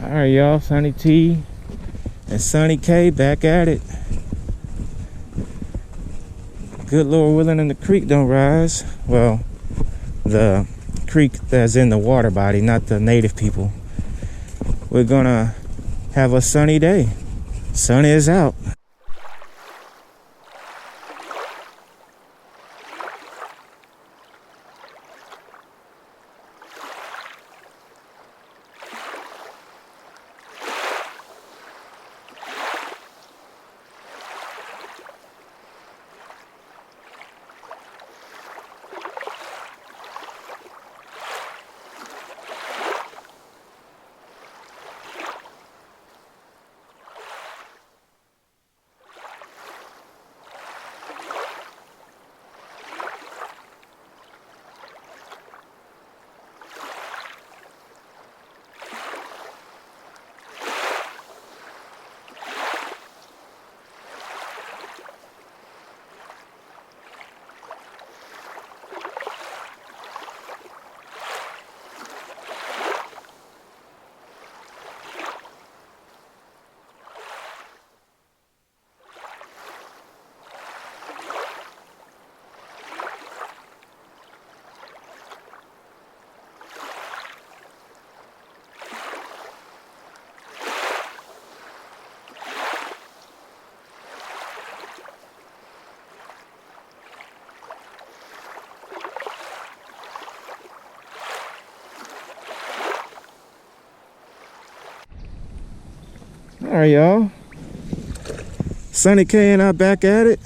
All right, y'all, Sunny T and Sunny K back at it. Good Lord willing and the creek don't rise. Well, the creek that's in the water body, not the native people. We're gonna have a sunny day. Sun is out. All right, y'all. Sunny K and I back at it.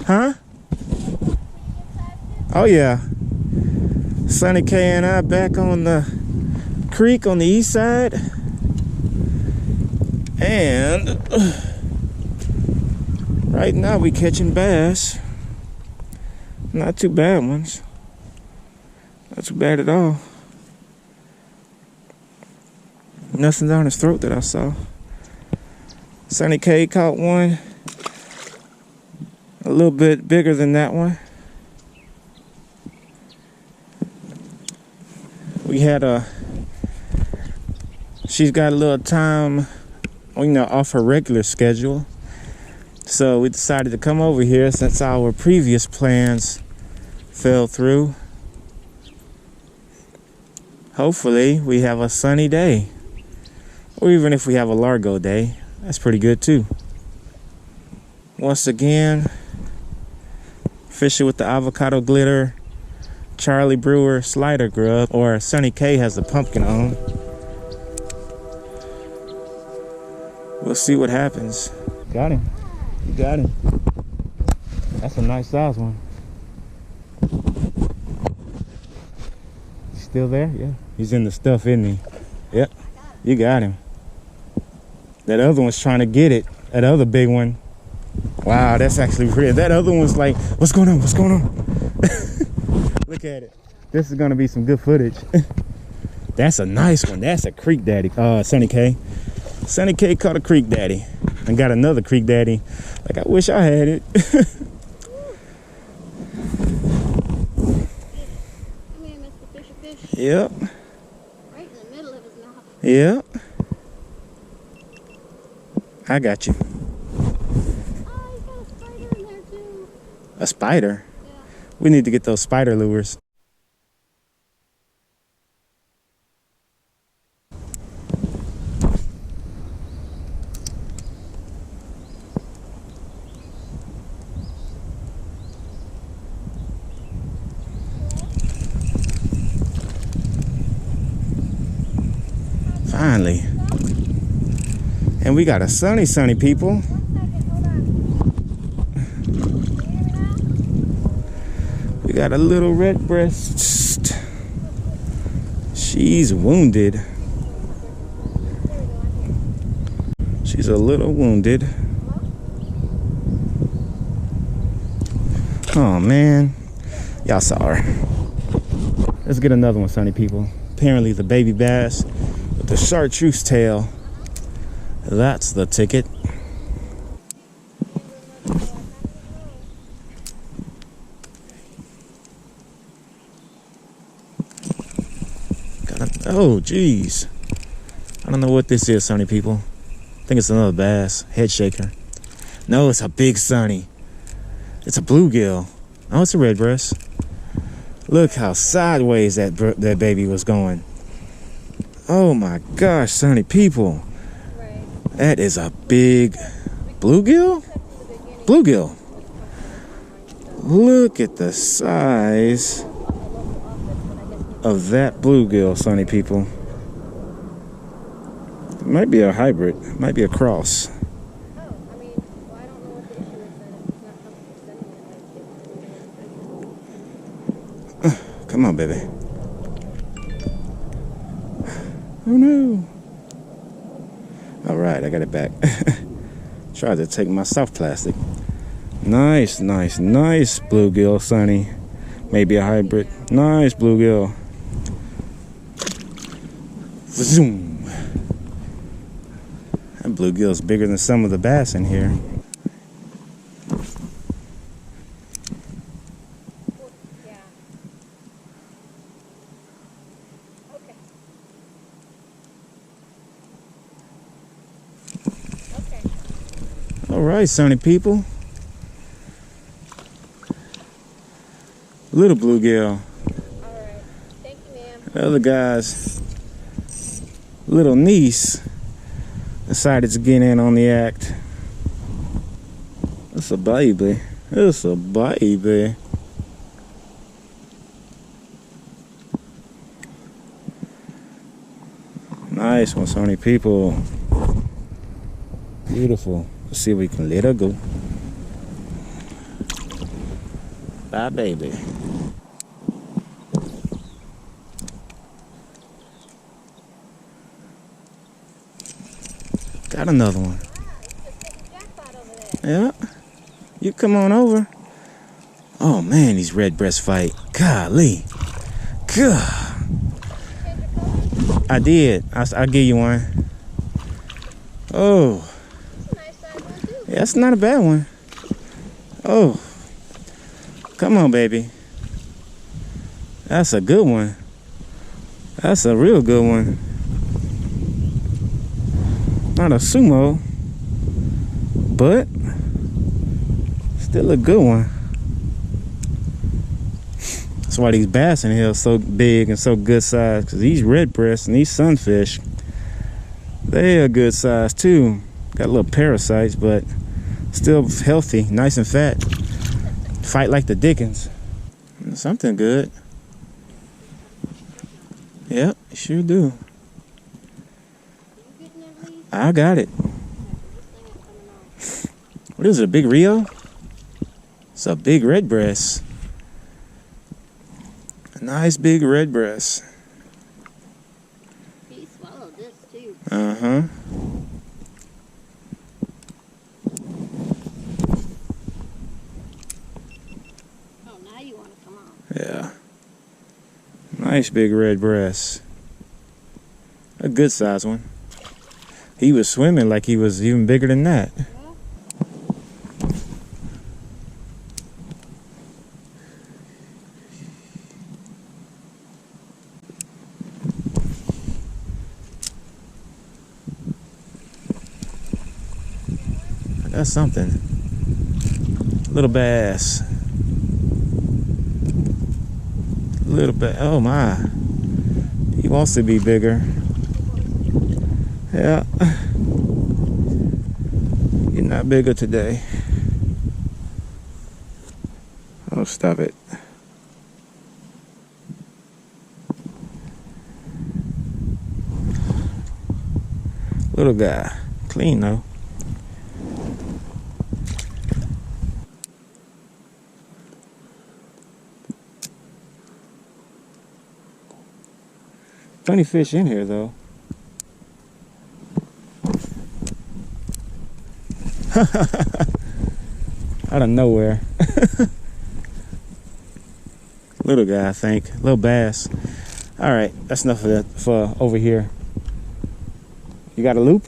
Huh? Oh, yeah. Sunny K and I back on the creek on the east side. And right now we catching bass. Not too bad ones. Not too bad at all. Nothing down his throat that I saw. Sunny K caught one a little bit bigger than that one. We had she's got a little time, off her regular schedule. So we decided to come over here since our previous plans fell through. Hopefully we have a sunny day. Or even if we have a Largo day. That's pretty good too. Once again, fishing with the avocado glitter Charlie Brewer slider grub, or Sunny K has the pumpkin on. We'll see what happens. Got him. You got him. That's a nice size one. Still there? Yeah. He's in the stuff, isn't he? Yep. You got him. That other one's trying to get it. That other big one. Wow, that's actually pretty. That other one's like, what's going on? What's going on? Look at it. This is gonna be some good footage. That's a nice one. That's a creek daddy. Sunny K. Sunny K caught a creek daddy. And got another creek daddy. Like, I wish I had it. I'm gonna miss the fish. Yep. Right in the middle of his mouth. Yep. I got you. Oh, he's got a spider in there too. A spider? Yeah. We need to get those spider lures. Finally. And we got a sunny people. We got a little red breast. She's wounded. She's a little wounded. Oh man. Y'all saw her. Let's get another one, sunny people. Apparently the baby bass with the chartreuse tail. That's the ticket. Oh, geez. I I don't know what this is, sunny people. I think it's another bass, head shaker. No, it's a big sunny. It's a bluegill. Oh, it's a red breast. Look how sideways that baby was going. Oh my gosh, sunny people. Right. That is a big bluegill? Bluegill. Look at the size of that bluegill, sunny people. It might be a hybrid. It might be a cross. Oh, I mean, well, I don't know what the issue is then if it's not comfortable sending it. Come on, baby. Oh no. All right, I got it back. Tried to take my soft plastic. Nice, nice, nice bluegill, sunny. Maybe a hybrid. Nice bluegill. Zoom. That bluegill's bigger than some of the bass in here. Yeah. Okay. Okay. All right, sunny people. Little bluegill. All right. Thank you, ma'am. The other guy's little niece decided to get in on the act. It's a baby. It's a baby. Nice one, sunny people. Beautiful. Let's see if we can let her go. Bye, baby. Got another one. Wow, it's just hitting jackpot over there. Yeah. You come on over. Oh man, these red breast fight. Golly. God. I did. I'll give you one. Oh. That's a nice size one, too. Yeah, that's not a bad one. Oh. Come on, baby. That's a good one. That's a real good one. Not a sumo, but still a good one. That's why these bass in here are so big and so good size, because these red breasts and these sunfish, they are good size too. Got little parasites, but still healthy, nice and fat. Fight like the Dickens. Something good. Yep, sure do. You getting at least? I got it. This thing is coming off. What is it, a big Rio? It's a big red breast. A nice big red breast. He swallowed this, too. Uh-huh. Oh, now you want to come on. Yeah. Nice big red breast. A good size one. He was swimming like he was even bigger than that. Yeah. That's something. Little bass. Little bit. Oh my. He wants to be bigger. Yeah. You're not bigger today. Oh, stop it. Little guy. Clean though. Plenty fish in here though. Out of nowhere. Little guy, I think. Little bass. All right, that's enough of that for over here. You got a loop?